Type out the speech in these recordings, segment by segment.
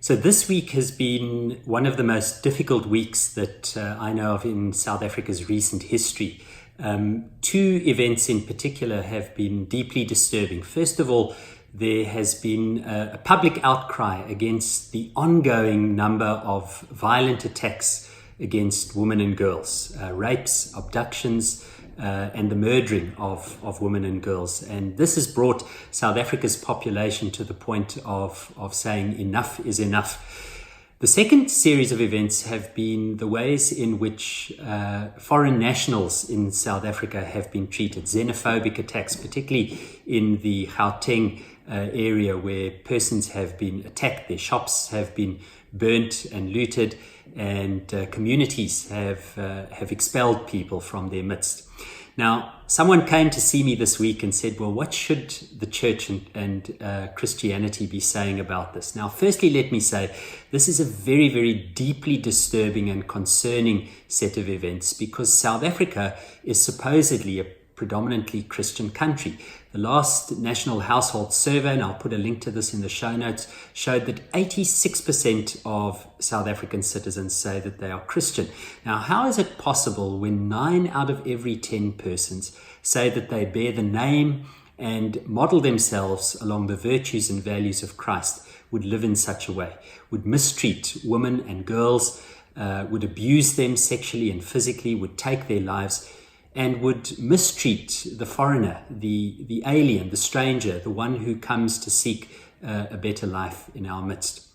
So this week has been one of the most difficult weeks that I know of in South Africa's recent history. Two events in particular have been deeply disturbing. First of all, there has been a public outcry against the ongoing number of violent attacks against women and girls, rapes, abductions, and the murdering of women and girls. And this has brought South Africa's population to the point of saying enough is enough. The second series of events have been the ways in which foreign nationals in South Africa have been treated. Xenophobic attacks, particularly in the Gauteng area, where persons have been attacked, their shops have been burnt and looted, and communities have expelled people from their midst. Now, someone came to see me this week and said, well, what should the church and Christianity be saying about this? Now, firstly, let me say, this is a very, very deeply disturbing and concerning set of events because South Africa is supposedly a predominantly Christian country. The last National Household Survey, and I'll put a link to this in the show notes, showed that 86% of South African citizens say that they are Christian. Now, how is it possible when 9 out of every 10 persons say that they bear the name and model themselves along the virtues and values of Christ, would live in such a way, would mistreat women and girls, would abuse them sexually and physically, would take their lives, and would mistreat the foreigner, the alien, the stranger, the one who comes to seek a better life in our midst.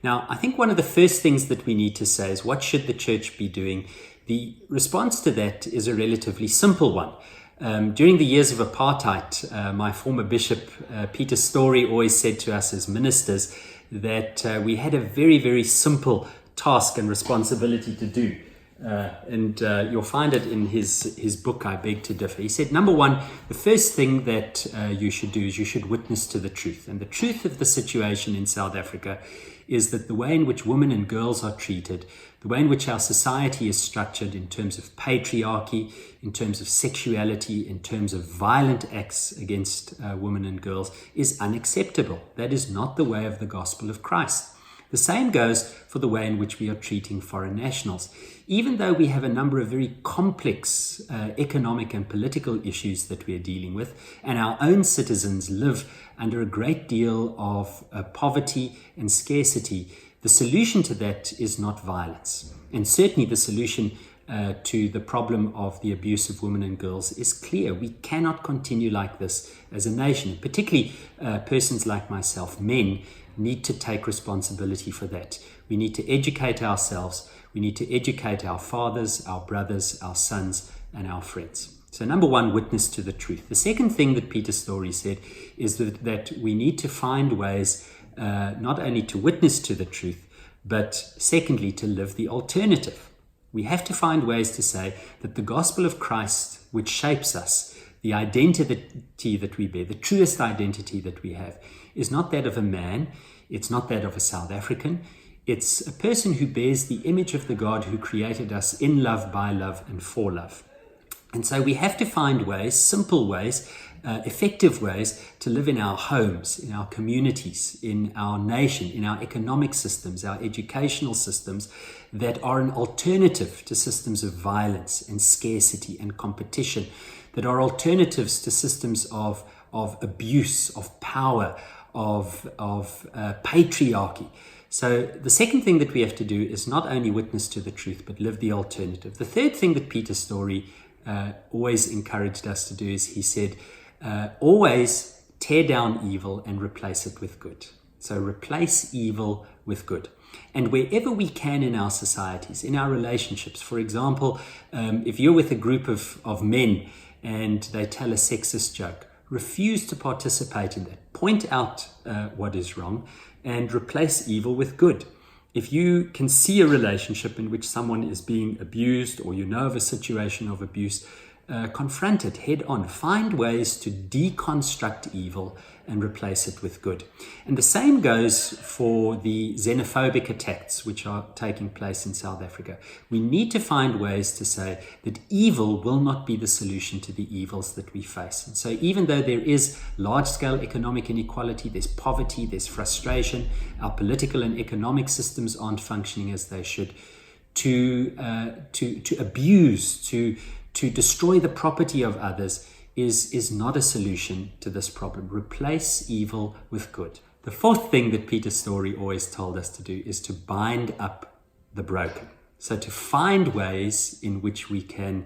Now, I think one of the first things that we need to say is, what should the church be doing? The response to that is a relatively simple one. During the years of apartheid, my former bishop, Peter Story, always said to us as ministers that we had a very, very simple task and responsibility to do. And you'll find it in his book, I Beg to Differ. He said, number one, the first thing that you should do is you should witness to the truth. And the truth of the situation in South Africa is that the way in which women and girls are treated, the way in which our society is structured in terms of patriarchy, in terms of sexuality, in terms of violent acts against women and girls, is unacceptable. That is not the way of the gospel of Christ. The same goes for the way in which we are treating foreign nationals. Even though we have a number of very complex economic and political issues that we are dealing with, and our own citizens live under a great deal of poverty and scarcity, the solution to that is not violence. And certainly the solution to the problem of the abuse of women and girls is clear. We cannot continue like this as a nation. Particularly persons like myself, men, need to take responsibility for that. We need to educate ourselves. We need to educate our fathers, our brothers, our sons, and our friends. So number one, witness to the truth. The second thing that Peter Story said is that we need to find ways not only to witness to the truth, but secondly, to live the alternative. We have to find ways to say that the gospel of Christ, which shapes us, the identity that we bear, the truest identity that we have, is not that of a man, it's not that of a South African, it's a person who bears the image of the God who created us in love, by love, and for love. And so we have to find ways, simple ways, effective ways to live in our homes, in our communities, in our nation, in our economic systems, our educational systems, that are an alternative to systems of violence and scarcity and competition, that are alternatives to systems of abuse, of power, of patriarchy. So the second thing that we have to do is not only witness to the truth, but live the alternative. The third thing that Peter Story always encouraged us to do is, he said, always tear down evil and replace it with good. So replace evil with good. And wherever we can in our societies, in our relationships, for example, if you're with a group of men and they tell a sexist joke, refuse to participate in that. Point out what is wrong and replace evil with good. If you can see a relationship in which someone is being abused, or you know of a situation of abuse, confront it head on. Find ways to deconstruct evil and replace it with good. And the same goes for the xenophobic attacks which are taking place in South Africa. We need to find ways to say that evil will not be the solution to the evils that we face. And so even though there is large-scale economic inequality, there's poverty, there's frustration, our political and economic systems aren't functioning as they should, to abuse, to destroy the property of others is not a solution to this problem. Replace evil with good. The fourth thing that Peter Story always told us to do is to bind up the broken. So to find ways in which we can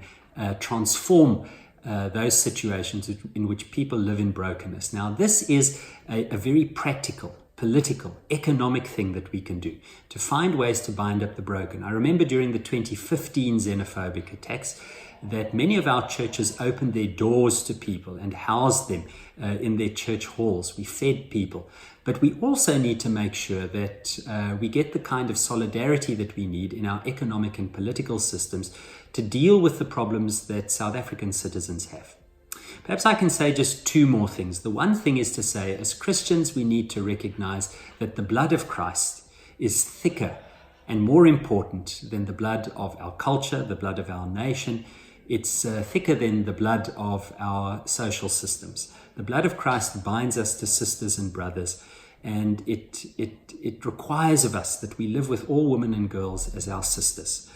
transform those situations in which people live in brokenness. Now, this is a very practical, political, economic thing that we can do to find ways to bind up the broken. I remember during the 2015 xenophobic attacks that many of our churches opened their doors to people and housed them in their church halls. We fed people. But we also need to make sure that we get the kind of solidarity that we need in our economic and political systems to deal with the problems that South African citizens have. Perhaps I can say just two more things. The one thing is to say, as Christians, we need to recognize that the blood of Christ is thicker and more important than the blood of our culture, the blood of our nation. It's thicker than the blood of our social systems. The blood of Christ binds us to sisters and brothers, and it requires of us that we live with all women and girls as our sisters,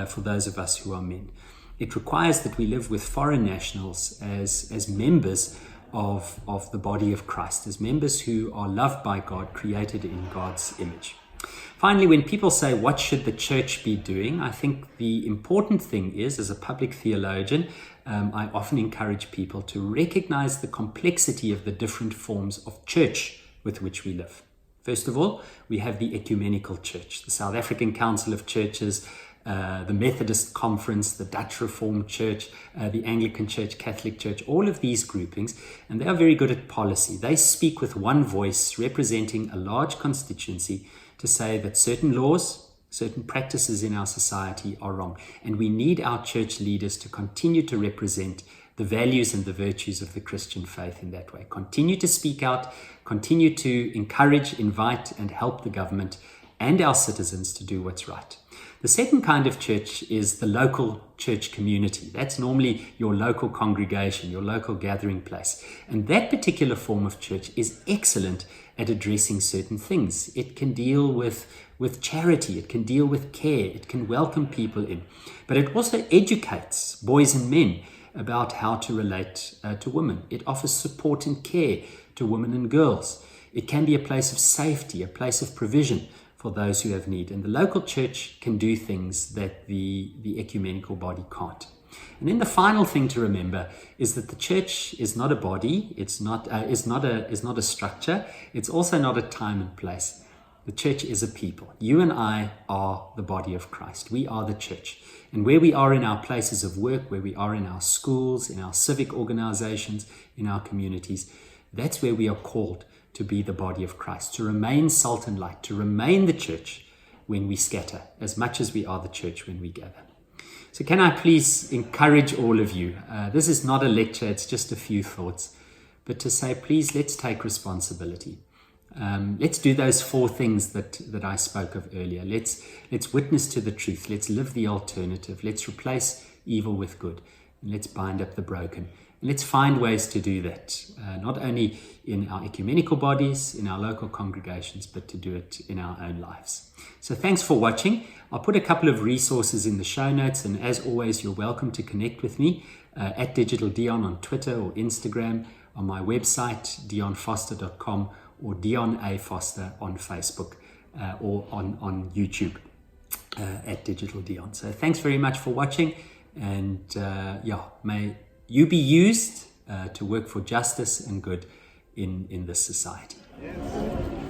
for those of us who are men. It requires that we live with foreign nationals as members of the body of Christ, as members who are loved by God, created in God's image. Finally, when people say, what should the church be doing? I think the important thing is, as a public theologian, I often encourage people to recognize the complexity of the different forms of church with which we live. First of all, we have the ecumenical church, the South African Council of Churches, the Methodist Conference, the Dutch Reformed Church, the Anglican Church, Catholic Church, all of these groupings, and they are very good at policy. They speak with one voice, representing a large constituency, to say that certain laws, certain practices in our society are wrong. And we need our church leaders to continue to represent the values and the virtues of the Christian faith in that way. Continue to speak out, continue to encourage, invite, and help the government and our citizens to do what's right. The second kind of church is the local church community. That's normally your local congregation, your local gathering place. And that particular form of church is excellent at addressing certain things. It can deal with charity, it can deal with care, it can welcome people in. But it also educates boys and men about how to relate to women. It offers support and care to women and girls. It can be a place of safety, a place of provision for those who have need. And the local church can do things that the ecumenical body can't. And then the final thing to remember is that the church is not a body, is not a structure, it's also not a time and place. The church is a people. You and I are the body of Christ. We are the church. And where we are in our places of work, where we are in our schools, in our civic organizations, in our communities, that's where we are called to be the body of Christ, to remain salt and light, to remain the church when we scatter, as much as we are the church when we gather. So can I please encourage all of you, this is not a lecture, it's just a few thoughts, but to say, please, let's take responsibility. Let's do those four things that I spoke of earlier. Let's witness to the truth. Let's live the alternative. Let's replace evil with good. And let's bind up the broken. And let's find ways to do that, not only in our ecumenical bodies, in our local congregations, but to do it in our own lives. So thanks for watching. I'll put a couple of resources in the show notes. And as always, you're welcome to connect with me at Digital Dion on Twitter or Instagram, on my website, dionforster.com, or Dion A. Forster on Facebook, or on YouTube at Digital Dion. So thanks very much for watching, and may you be used to work for justice and good in this society. Yes.